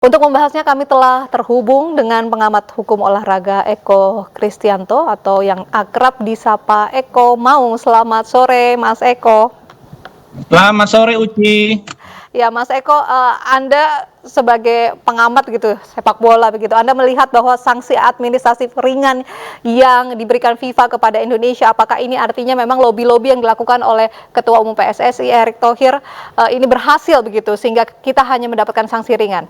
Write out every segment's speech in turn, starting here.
Untuk membahasnya kami telah terhubung dengan pengamat hukum olahraga Eko Kristianto atau yang akrab disapa Eko Maung. Selamat sore Mas Eko. Selamat sore Uci. Ya Mas Eko, Anda sebagai pengamat gitu sepak bola begitu, Anda melihat bahwa sanksi administratif ringan yang diberikan FIFA kepada Indonesia, apakah ini artinya memang lobby-lobby yang dilakukan oleh Ketua Umum PSSI Erick Thohir ini berhasil begitu sehingga kita hanya mendapatkan sanksi ringan?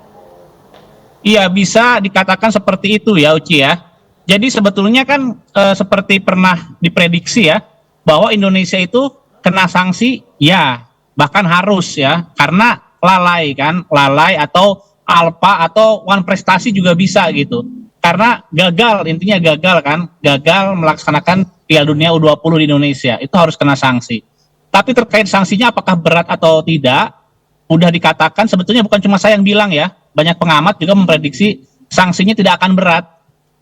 Iya, bisa dikatakan seperti itu ya Uci ya. Jadi sebetulnya kan seperti pernah diprediksi ya bahwa Indonesia itu kena sanksi ya, bahkan harus ya, karena lalai kan, lalai atau alpa atau one prestasi juga bisa gitu. Karena gagal, intinya gagal kan, gagal melaksanakan Piala Dunia U20 di Indonesia, itu harus kena sanksi. Tapi terkait sanksinya apakah berat atau tidak, udah dikatakan sebetulnya bukan cuma saya yang bilang ya, banyak pengamat juga memprediksi sanksinya tidak akan berat.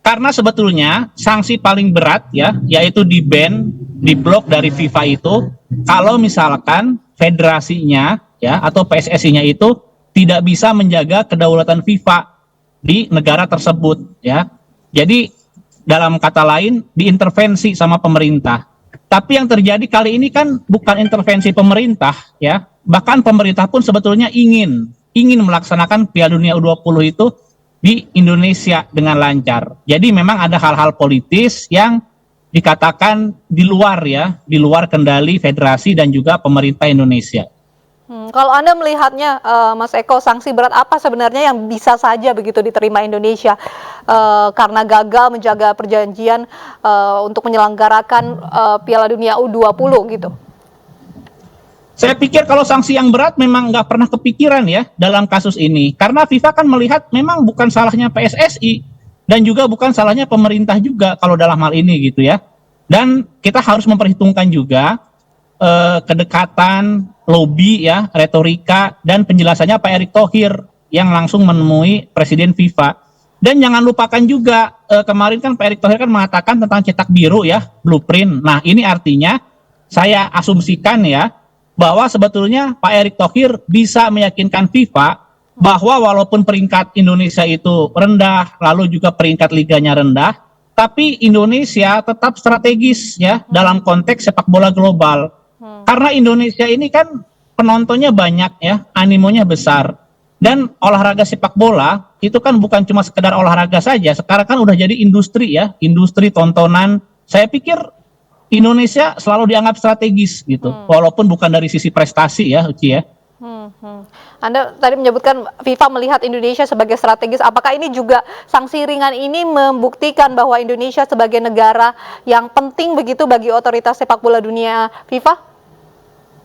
Karena sebetulnya sanksi paling berat ya, yaitu di ban, di blok dari FIFA itu, kalau misalkan federasinya ya atau PSSI-nya itu tidak bisa menjaga kedaulatan FIFA di negara tersebut ya. Jadi dalam kata lain diintervensi sama pemerintah. Tapi yang terjadi kali ini kan bukan intervensi pemerintah ya. Bahkan pemerintah pun sebetulnya ingin melaksanakan Piala Dunia U20 itu di Indonesia dengan lancar. Jadi memang ada hal-hal politis yang dikatakan di luar ya, di luar kendali federasi dan juga pemerintah Indonesia. Kalau Anda melihatnya, Mas Eko, sanksi berat apa sebenarnya yang bisa saja begitu diterima Indonesia karena gagal menjaga perjanjian untuk menyelenggarakan Piala Dunia U20 gitu? Saya pikir kalau sanksi yang berat memang nggak pernah kepikiran ya dalam kasus ini. Karena FIFA kan melihat memang bukan salahnya PSSI dan juga bukan salahnya pemerintah juga kalau dalam hal ini gitu ya. Dan kita harus memperhitungkan juga kedekatan, lobby ya, retorika dan penjelasannya Pak Erick Thohir yang langsung menemui Presiden FIFA. Dan jangan lupakan juga kemarin kan Pak Erick Thohir kan mengatakan tentang cetak biru ya, blueprint. Nah ini artinya saya asumsikan ya bahwa sebetulnya Pak Erick Thohir bisa meyakinkan FIFA bahwa walaupun peringkat Indonesia itu rendah, lalu juga peringkat liganya rendah, tapi Indonesia tetap strategis ya dalam konteks sepak bola global. Karena Indonesia ini kan penontonnya banyak ya, animonya besar. Dan olahraga sepak bola itu kan bukan cuma sekedar olahraga saja, sekarang kan udah jadi industri ya, industri tontonan. Saya pikir Indonesia selalu dianggap strategis gitu, walaupun bukan dari sisi prestasi ya, Uci ya. Anda tadi menyebutkan FIFA melihat Indonesia sebagai strategis. Apakah ini juga sanksi ringan ini membuktikan bahwa Indonesia sebagai negara yang penting begitu bagi otoritas sepak bola dunia FIFA?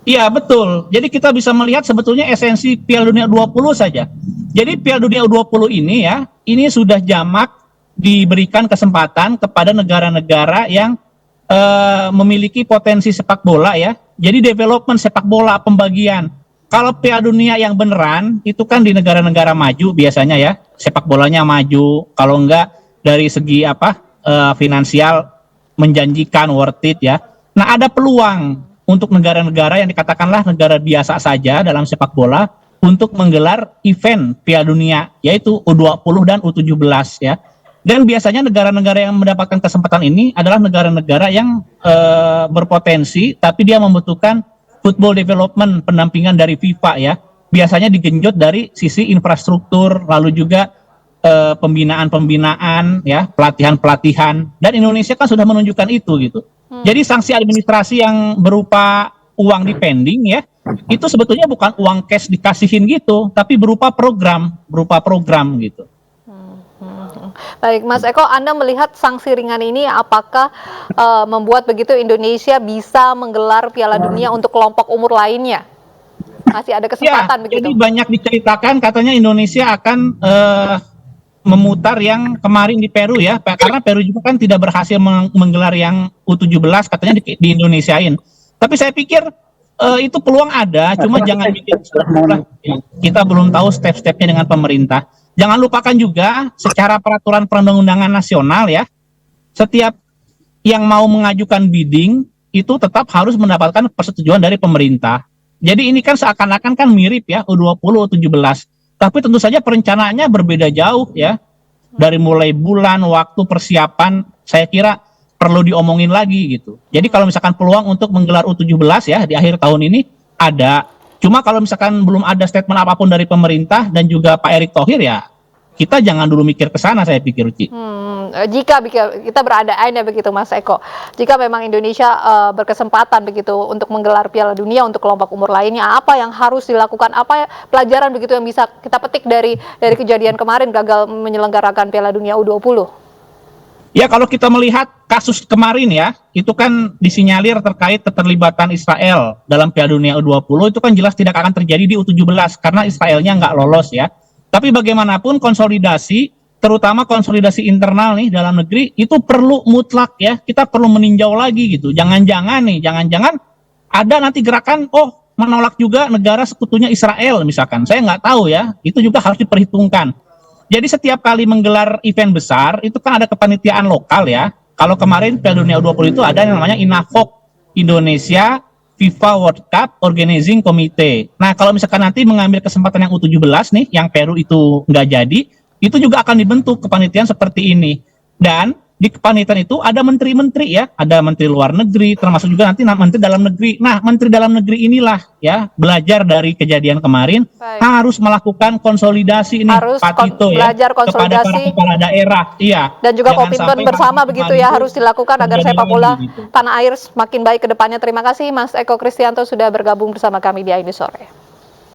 Iya betul. Jadi kita bisa melihat sebetulnya esensi Piala Dunia U20 saja. Jadi Piala Dunia U20 ini ya, ini sudah jamak diberikan kesempatan kepada negara-negara yang memiliki potensi sepak bola ya. Jadi development sepak bola pembagian. Kalau Piala Dunia yang beneran itu kan di negara-negara maju biasanya ya, sepak bolanya maju. Kalau enggak dari segi finansial menjanjikan, worth it ya. Nah ada peluang untuk negara-negara yang dikatakanlah negara biasa saja dalam sepak bola untuk menggelar event Piala Dunia yaitu U20 dan U17 ya. Dan biasanya negara-negara yang mendapatkan kesempatan ini adalah negara-negara yang berpotensi tapi dia membutuhkan football development, pendampingan dari FIFA ya. Biasanya digenjot dari sisi infrastruktur, lalu juga pembinaan-pembinaan ya, pelatihan-pelatihan. Dan Indonesia kan sudah menunjukkan itu gitu. Jadi sanksi administrasi yang berupa uang dipending ya, itu sebetulnya bukan uang cash dikasihin gitu, tapi berupa program gitu. Baik, Mas Eko, Anda melihat sanksi ringan ini apakah membuat begitu Indonesia bisa menggelar Piala Dunia untuk kelompok umur lainnya? Masih ada kesempatan ya, begitu? Jadi banyak diceritakan katanya Indonesia akan memutar yang kemarin di Peru ya, karena Peru juga kan tidak berhasil menggelar yang U17 katanya di Indonesiain. Tapi saya pikir itu peluang ada, cuma jangan bikin kita belum tahu step-stepnya dengan pemerintah. Jangan lupakan juga secara peraturan perundang-undangan nasional ya, setiap yang mau mengajukan bidding itu tetap harus mendapatkan persetujuan dari pemerintah. Jadi ini kan seakan-akan kan mirip ya U20, U17. Tapi tentu saja perencanaannya berbeda jauh ya. Dari mulai bulan, waktu, persiapan, saya kira perlu diomongin lagi gitu. Jadi kalau misalkan peluang untuk menggelar U17 ya di akhir tahun ini ada. Cuma kalau misalkan belum ada statement apapun dari pemerintah dan juga Pak Erick Thohir ya, kita jangan dulu mikir ke sana saya pikir, Uci. Jika kita berandai-andai begitu Mas Eko, jika memang Indonesia berkesempatan begitu untuk menggelar Piala Dunia untuk kelompok umur lainnya, apa yang harus dilakukan? Apa pelajaran begitu yang bisa kita petik dari kejadian kemarin gagal menyelenggarakan Piala Dunia U20? Ya kalau kita melihat kasus kemarin ya, itu kan disinyalir terkait keterlibatan Israel dalam Piala Dunia U20, itu kan jelas tidak akan terjadi di U17 karena Israelnya nggak lolos ya. Tapi bagaimanapun konsolidasi, terutama konsolidasi internal nih dalam negeri, itu perlu mutlak ya, kita perlu meninjau lagi gitu. Jangan-jangan ada nanti gerakan, menolak juga negara sekutunya Israel misalkan. Saya nggak tahu ya, itu juga harus diperhitungkan. Jadi setiap kali menggelar event besar, itu kan ada kepanitiaan lokal ya. Kalau kemarin Piala Dunia U20 itu ada yang namanya INAFOC, Indonesia FIFA World Cup Organizing Committee. Nah kalau misalkan nanti mengambil kesempatan yang U17 nih, yang Peru itu nggak jadi, itu juga akan dibentuk kepanitiaan seperti ini. Dan di kepanitiaan itu ada menteri-menteri ya, ada menteri luar negeri, termasuk juga nanti menteri dalam negeri. Nah, menteri dalam negeri inilah ya, belajar dari kejadian kemarin, harus melakukan konsolidasi ini, Pak Tito ya, belajar konsolidasi kepada para kepala daerah. Iya. Dan juga komitmen bersama begitu ya harus dilakukan agar sepak bola tanah air semakin baik ke depannya. Terima kasih Mas Eko Kristianto sudah bergabung bersama kami di Ini Sore.